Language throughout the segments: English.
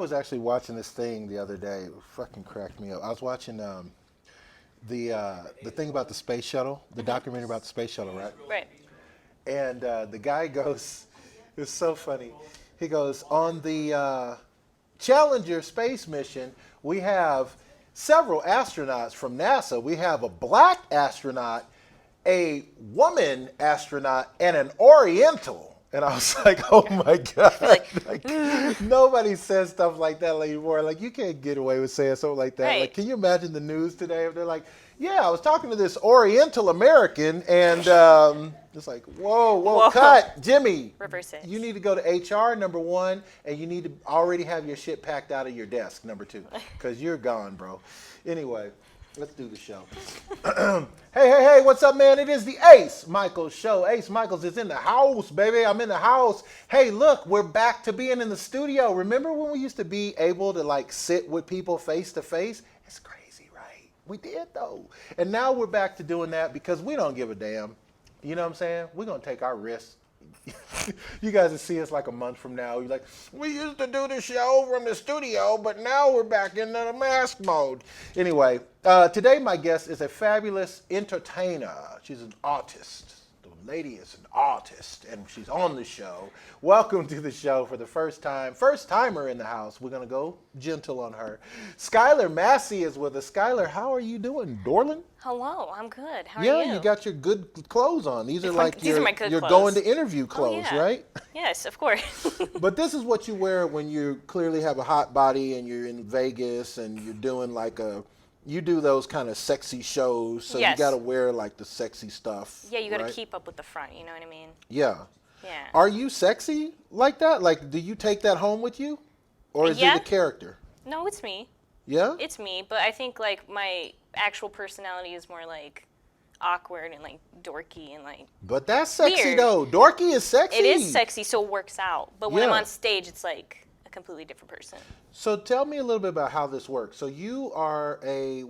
was actually watching this thing the other day. It fucking cracked me up. I was watching the thing about the space shuttle, the documentary about the space shuttle, right? Right. And the guy goes, it's so funny. He goes, on the Challenger space mission, we have several astronauts from NASA. We have a black astronaut, a woman astronaut, and an Oriental. And I was like, oh my God. Like, nobody says stuff like that anymore. Like, you can't get away with saying something like that. Right. Like, can you imagine the news today? If they're like, yeah, I was talking to this Oriental American, and it's like, whoa, cut. Jimmy, Reverse it. you need to go to HR, number one, and you need to already have your shit packed out of your desk, number two, because you're gone, bro. Anyway, let's do the show. Hey, what's up, man? It is the Ace Michaels show. Ace Michaels is in the house, baby. I'm in the house. Hey, look, we're back to being in the studio. Remember when we used to be able to, like, sit with people face to face? It's crazy, right? We did, though. And now we're back to doing that because we don't give a damn. You know what I'm saying? We're going to take our risks. You guys will see us like a month from now. You're like, we used to do the show from the studio, but now we're back in the mask mode. Anyway, today my guest is a fabulous entertainer. She's an artist. The lady is an artist, and she's on the show. Welcome to the show for the first time. First timer in the house. We're going to go gentle on her. Skyler Massey is with us. Skyler, how are you doing, darling? Hello, I'm good. How are Yeah, you? you got your good clothes on. These are like These are my good you're clothes. going to interview clothes, yeah. right? Yes, of course. But this is what you wear when you clearly have a hot body and you're in Vegas and you're doing you do those kind of sexy shows. So Yes. you got to wear like the sexy stuff. Yeah, you got to right? keep up with the front, you know what I mean? Yeah. Yeah. Are you sexy like that? Like, do you take that home with you? Or is Yeah. it a character? No, it's me. Yeah? It's me, but I think like my actual personality is more like awkward and like dorky and like But that's sexy Weird. though. Dorky is sexy. it is sexy, so it works out. But when I'm Yeah. on stage, it's like a completely different person. So tell me a little bit about how this works. So you are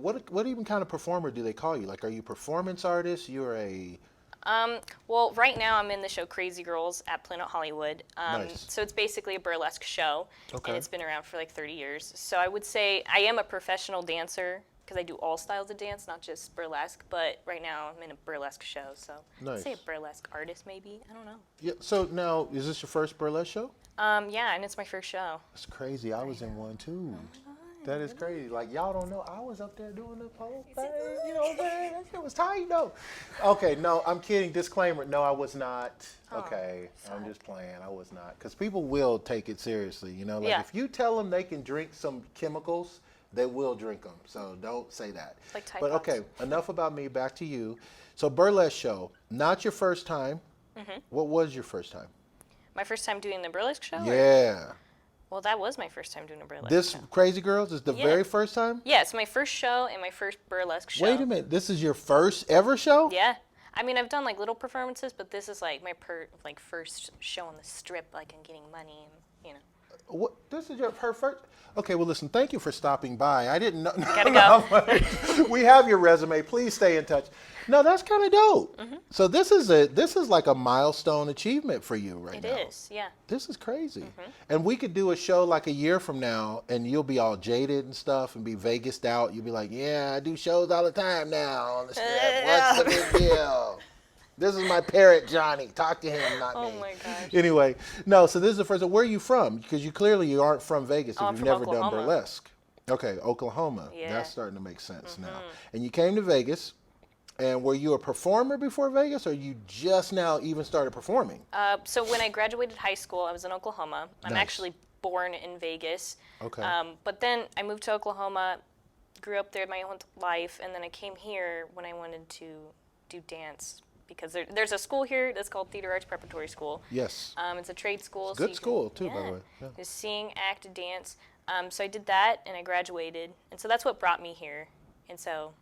what even kind of performer do they call you? Like, are you a performance artist? You're a Well, right now I'm in the show Crazy Girls at Planet Hollywood. Nice. So it's basically a burlesque show, Okay. and it's been around for like 30 years. So I would say I am a professional dancer because I do all styles of dance, not just burlesque. But right now I'm in a burlesque show, so Nice. I'd say a burlesque artist maybe. I don't know. Yeah. So now, is this your first burlesque show? Yeah, and it's my first show. That's crazy. I was in one too. That is crazy. Like, y'all don't know, I was up there doing the whole thing. You know what I'm saying? That shit was tight though. Okay, no, I'm kidding. Disclaimer. No, I was not. Okay, I'm just playing. I was not. Because people will take it seriously. You know, like Yeah. if you tell them they can drink some chemicals, they will drink them. So don't say that. Like Tide But Pods. okay, enough about me. Back to you. So burlesque show, not your first time. What was your first time? My first time doing the burlesque show? or- Yeah. Well, that was my first time doing a burlesque This show. Crazy Girls is the Yeah. very first time? Yeah, it's my first show and my first burlesque show. Wait a minute. This is your first ever show? Yeah. I mean, I've done like little performances, but this is like my first show on the strip, like and getting money and, you know. What? This is her first? Okay, well, listen, thank you for stopping by. I didn't know. Gotta go. We have your resume. Please stay in touch. No, that's kind of dope. So this is like a milestone achievement for you right now. It is, yeah. This is crazy. And we could do a show like a year from now, and you'll be all jaded and stuff and be Vegased out. You'll be like, yeah, I do shows all the time now on the strip. What's the big deal? This is my parrot, Johnny. Talk to him, not me. Oh my gosh. Anyway, no, so this is the first. Where are you from? Because you aren't from Vegas if I'm you've from never done Oklahoma. burlesque. Okay, Oklahoma. Yeah. That's starting to make sense now. And you came to Vegas, and were you a performer before Vegas, or you just now even started performing? So when I graduated high school, I was in Oklahoma. I'm Nice. actually born in Vegas. Okay. But then I moved to Oklahoma, grew up there my whole life, and then I came here when I wanted to do dance. Because there's a school here that's called Theater Arts Preparatory School. Yes. It's a trade school. Good school, too, by the yeah, way. Yeah. Just sing, act, dance. So I did that, and I graduated. And so that's what brought me here. And so,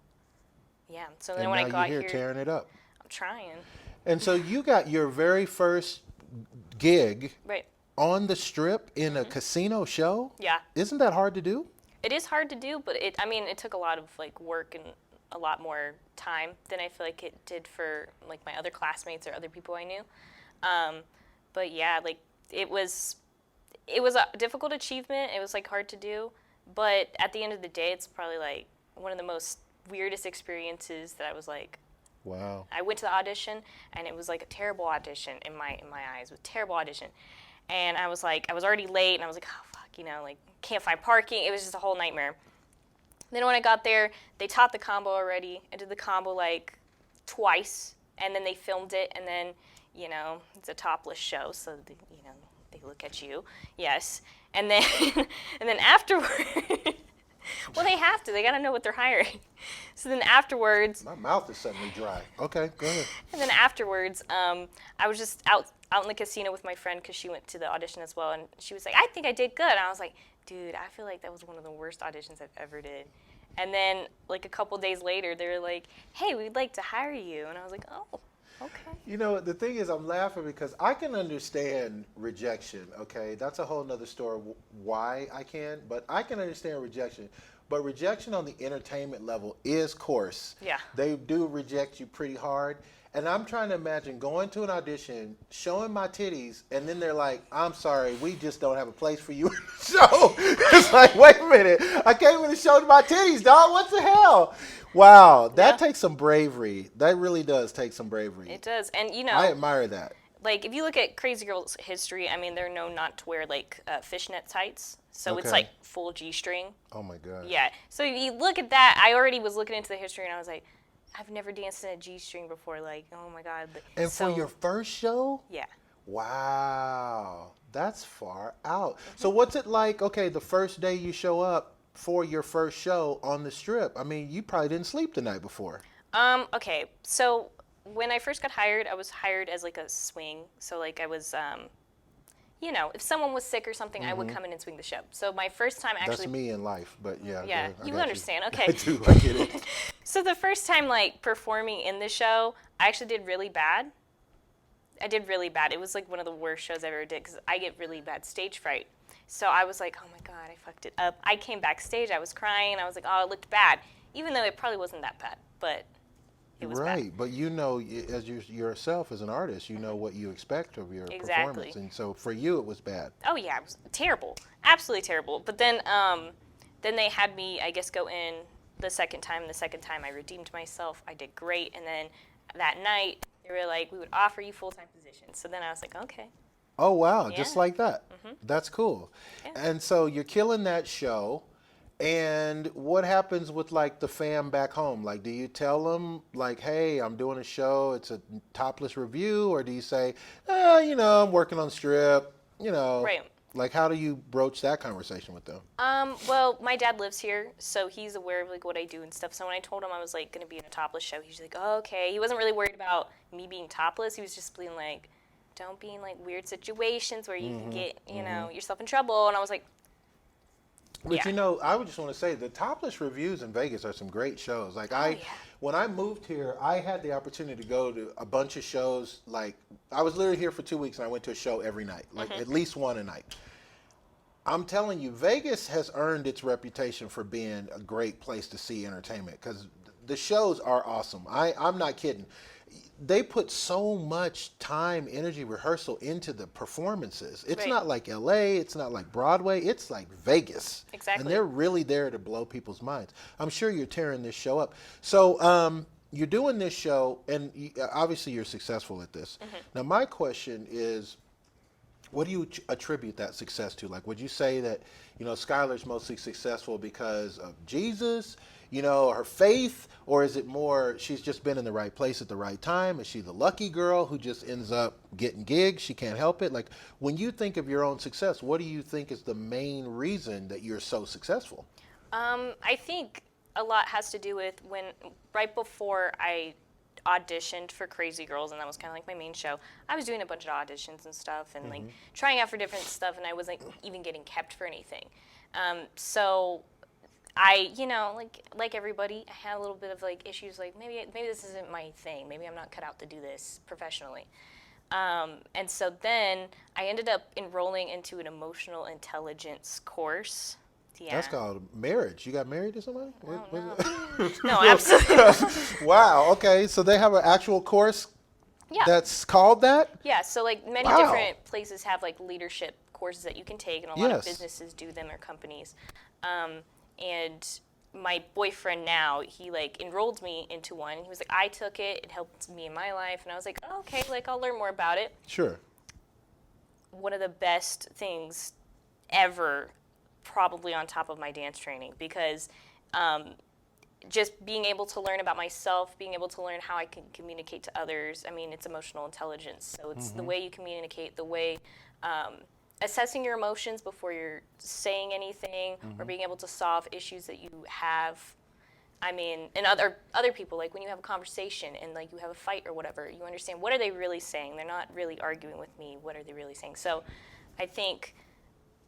yeah. So then And when now I got you're here here, tearing it up. I'm trying. And so you got your very first gig Right. on the strip in a casino show? Yeah. Isn't that hard to do? It is hard to do, but it took a lot of like work and a lot more time than I feel like it did for like my other classmates or other people I knew. But yeah, like it was it was a difficult achievement. It was like hard to do, but at the end of the day, it's probably like one of the most weirdest experiences that I was like. Wow. I went to the audition, and it was like a terrible audition in my eyes. It was a terrible audition, and I was like, I was already late, and I was like, oh fuck, you know, like can't find parking. It was just a whole nightmare. Then when I got there, they taught the combo already. I did the combo like twice, and then they filmed it, and then, you know, it's a topless show, so you know, they look at you, yes, and then and then afterward, well, they have to. They gotta know what they're hiring. So then afterwards, My mouth is suddenly dry. Okay, go ahead. and then afterwards, I was just out in the casino with my friend because she went to the audition as well, and she was like, I think I did good. And I was like, dude, I feel like that was one of the worst auditions I've ever did. And then, like, a couple days later, they were like, hey, we'd like to hire you. And I was like, oh, okay. You know, the thing is, I'm laughing because I can understand rejection, okay? That's a whole nother story why I can, but I can understand rejection. But rejection on the entertainment level is coarse. Yeah. They do reject you pretty hard. And I'm trying to imagine going to an audition, showing my titties, and then they're like, I'm sorry, we just don't have a place for you in the show. It's like, wait a minute, I came in to show my titties, dog. What the hell? Wow, that takes some bravery. That really does take some bravery. It does. And, you know, I admire that. like, if you look at Crazy Girls' history, I mean, they're known not to wear, like, fishnet tights. So it's, Okay. like, full G-string. Oh, my God. Yeah. So if you look at that, I already was looking into the history, and I was like, I've never danced in a G-string before. Like, oh, my God. And so, for your first show? Yeah. Wow, that's far out. So what's it like, okay, the first day you show up for your first show on the Strip? I mean, you probably didn't sleep the night before. Okay. So when I first got hired, I was hired as, like, a swing. So, like, I was, you know, if someone was sick or something, I would come in and swing the show. So my first time actually. That's me in life, but yeah. go Yeah, ahead. I you got understand. I Okay. do, I get it. So the first time, like, performing in the show, I actually did really bad. I did really bad. It was, like, one of the worst shows I ever did because I get really bad stage fright. So I was like, oh, my God, I fucked it up. I came backstage. I was crying. I was like, oh, it looked bad, even though it probably wasn't that bad, but it was Right, bad. but you know, as yourself as an artist, you know what you expect of your Exactly. performance. And so for you, it was bad. Oh, yeah, it was terrible. Absolutely terrible. But then they had me, I guess, go in the second time. The second time I redeemed myself. I did great. And then that night, they were like, we would offer you full-time positions. So then I was like, okay. Oh, wow, just Yeah. like that. That's cool. Yeah. And so you're killing that show. And what happens with, like, the fam back home? Like, do you tell them, like, hey, I'm doing a show, it's a topless review? Or do you say, you know, I'm working on Strip, you know? Right. Like, how do you broach that conversation with them? Well, my dad lives here, so he's aware of, like, what I do and stuff. So when I told him I was, like, going to be in a topless show, he was like, oh, okay. He wasn't really worried about me being topless. He was just being like, don't be in, like, weird situations where you can get, you know, yourself in trouble. And I was like, But yeah. you know, I would just want to say the topless reviews in Vegas are some great shows. Like when I moved here, I had the opportunity to go to a bunch of shows. Like I was literally here for 2 weeks and I went to a show every night, like at least one a night. I'm telling you, Vegas has earned its reputation for being a great place to see entertainment because the shows are awesome. I'm not kidding. They put so much time, energy, rehearsal into the performances. It's Right. not like LA, it's not like Broadway, it's like Vegas. Exactly. And they're really there to blow people's minds. I'm sure you're tearing this show up. So you're doing this show, and obviously you're successful at this. Now my question is, what do you attribute that success to? Like, would you say that, you know, Skyler's mostly successful because of Jesus, you know, her faith, or is it more she's just been in the right place at the right time? Is she the lucky girl who just ends up getting gigs? She can't help it. Like, when you think of your own success, what do you think is the main reason that you're so successful? I think a lot has to do with when, right before I auditioned for Crazy Girls, and that was kind of like my main show, I was doing a bunch of auditions and stuff, and like trying out for different stuff, and I wasn't even getting kept for anything. So I, you know, like everybody, I had a little bit of like issues, like maybe this isn't my thing, maybe I'm not cut out to do this professionally. And so then I ended up enrolling into an emotional intelligence course. Yeah. That's called marriage. You got married to somebody? No, absolutely not. Wow. Okay. So they have an actual course Yeah. that's called that? Yeah, so like many Wow. different places have like leadership courses that you can take, and a lot of Yes. businesses do them or companies. And my boyfriend now, he like enrolled me into one. He was like, I took it. It helped me in my life. And I was like, oh, okay, like I'll learn more about it. Sure. One of the best things ever, probably on top of my dance training, because just being able to learn about myself, being able to learn how I can communicate to others. I mean, it's emotional intelligence. So it's the way you communicate, the way assessing your emotions before you're saying anything, or being able to solve issues that you have. I mean, and other people, like when you have a conversation and like you have a fight or whatever, you understand, what are they really saying? They're not really arguing with me. What are they really saying? So I think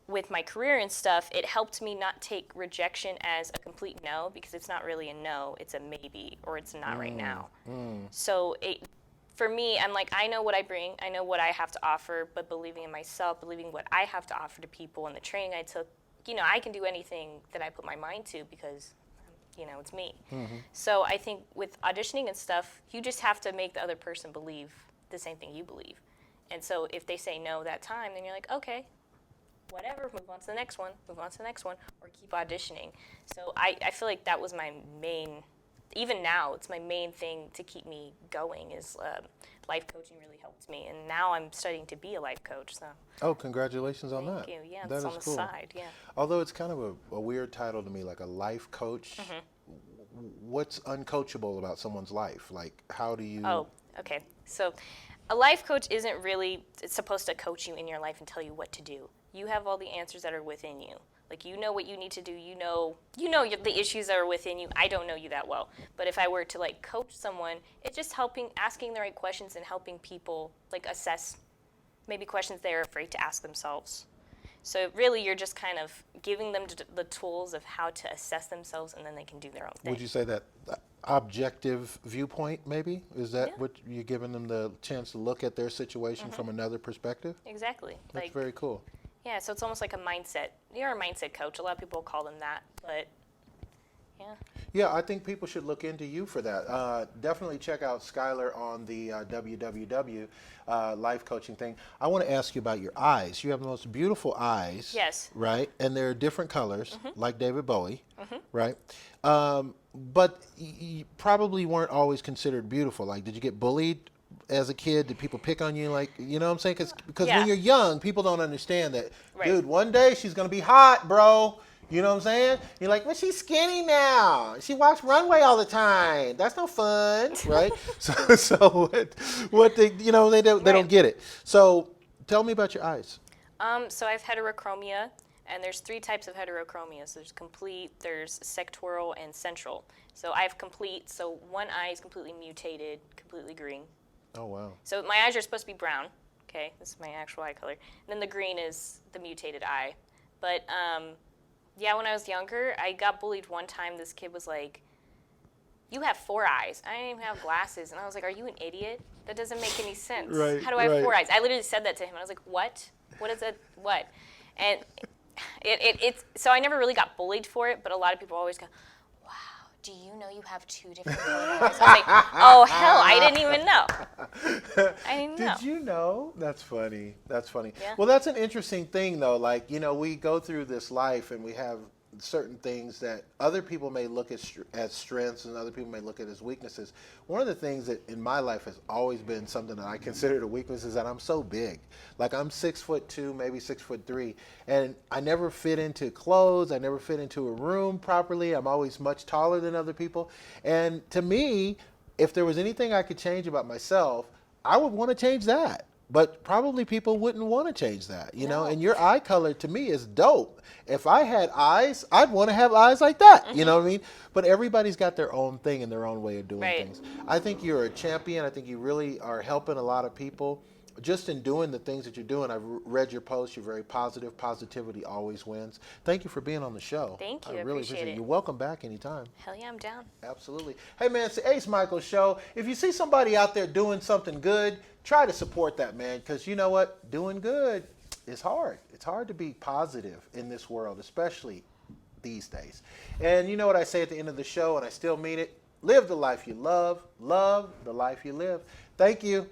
with my career and stuff, it helped me not take rejection as a complete no, because it's not really a no, it's a maybe, or it's not right now. So for me, I'm like, I know what I bring, I know what I have to offer, but believing in myself, believing what I have to offer to people, and the training I took, I can do anything that I put my mind to, because it's me. So I think with auditioning and stuff, you just have to make the other person believe the same thing you believe. And so if they say no that time, then you're like, okay, whatever, move on to the next one, or keep auditioning. So I feel like that was my main, even now, it's my main thing to keep me going, is life coaching really helped me. And now I'm studying to be a life coach, so. Oh, congratulations on that. Thank you, yeah, That it's on is the cool. side, yeah. Although it's kind of a weird title to me, like a life coach. What's uncoachable about someone's life? Like, how do you... Oh, okay. So a life coach isn't really supposed to coach you in your life and tell you what to do. You have all the answers that are within you. Like, you know what you need to do. You know the issues that are within you. I don't know you that well. But if I were to, like, coach someone, it's just asking the right questions and helping people, like, assess maybe questions they're afraid to ask themselves. So really, you're just kind of giving them the tools of how to assess themselves, and then they can do their own thing. Would you say that objective viewpoint, maybe? Is that Yeah. what you're giving them, the chance to look at their situation from another perspective? Exactly. That's very cool. Yeah, so it's almost like a mindset. You're a mindset coach. A lot of people call them that, but yeah. Yeah, I think people should look into you for that. Definitely check out Skyler on the www life coaching thing. I want to ask you about your eyes. You have the most beautiful eyes. Yes. Right? And they're different colors, like David Bowie, right? But you probably weren't always considered beautiful. Like, did you get bullied as a kid? Did people pick on you? Like, you know what I'm saying? Because Yeah. when you're young, people don't understand that, Right. dude, one day she's going to be hot, bro. You know what I'm saying? You're like, well, she's skinny now. She walks runway all the time. That's no fun, right? so what they, they don't get it. So tell me about your eyes. So I have heterochromia, and there's 3 types of heterochromia. So there's complete, there's sectoral, and central. So I have complete, so one eye is completely mutated, completely green. Oh, wow. So my eyes are supposed to be brown. Okay, this is my actual eye color. And then the green is the mutated eye. But yeah, when I was younger, I got bullied one time. This kid was like, you have 4 eyes. I didn't even have glasses. And I was like, are you an idiot? That doesn't make any sense. Right, How do I have right. 4 eyes? I literally said that to him. I was like, what? What is that? What? And it's so I never really got bullied for it, but a lot of people always go, wow, do you know you have 2 different colored eyes? I was like, oh, hell, I didn't even know. I didn't know. Did you know? That's funny. That's funny. Yeah. Well, that's an interesting thing, though. Like, we go through this life and we have certain things that other people may look at as strengths and other people may look at as weaknesses. One of the things that in my life has always been something that I consider a weakness is that I'm so big. Like, I'm 6'2", maybe 6'3", and I never fit into clothes. I never fit into a room properly. I'm always much taller than other people. And to me, if there was anything I could change about myself, I would want to change that. But probably people wouldn't want to change that, know? And your eye color to me is dope. If I had eyes, I'd want to have eyes like that, you know what I mean? But everybody's got their own thing and their own way of doing things. I think you're a champion. I think you really are helping a lot of people just in doing the things that you're doing. I've read your posts. You're very positive. Positivity always wins. Thank you for being on the show. Thank you. I really appreciate it. You're welcome back anytime. Hell yeah, I'm down. Absolutely. Hey, man, it's the Ace Michael Show. If you see somebody out there doing something good, try to support that, man, because you know what? Doing good is hard. It's hard to be positive in this world, especially these days. And you know what I say at the end of the show, and I still mean it? Live the life you love the life you live. Thank you.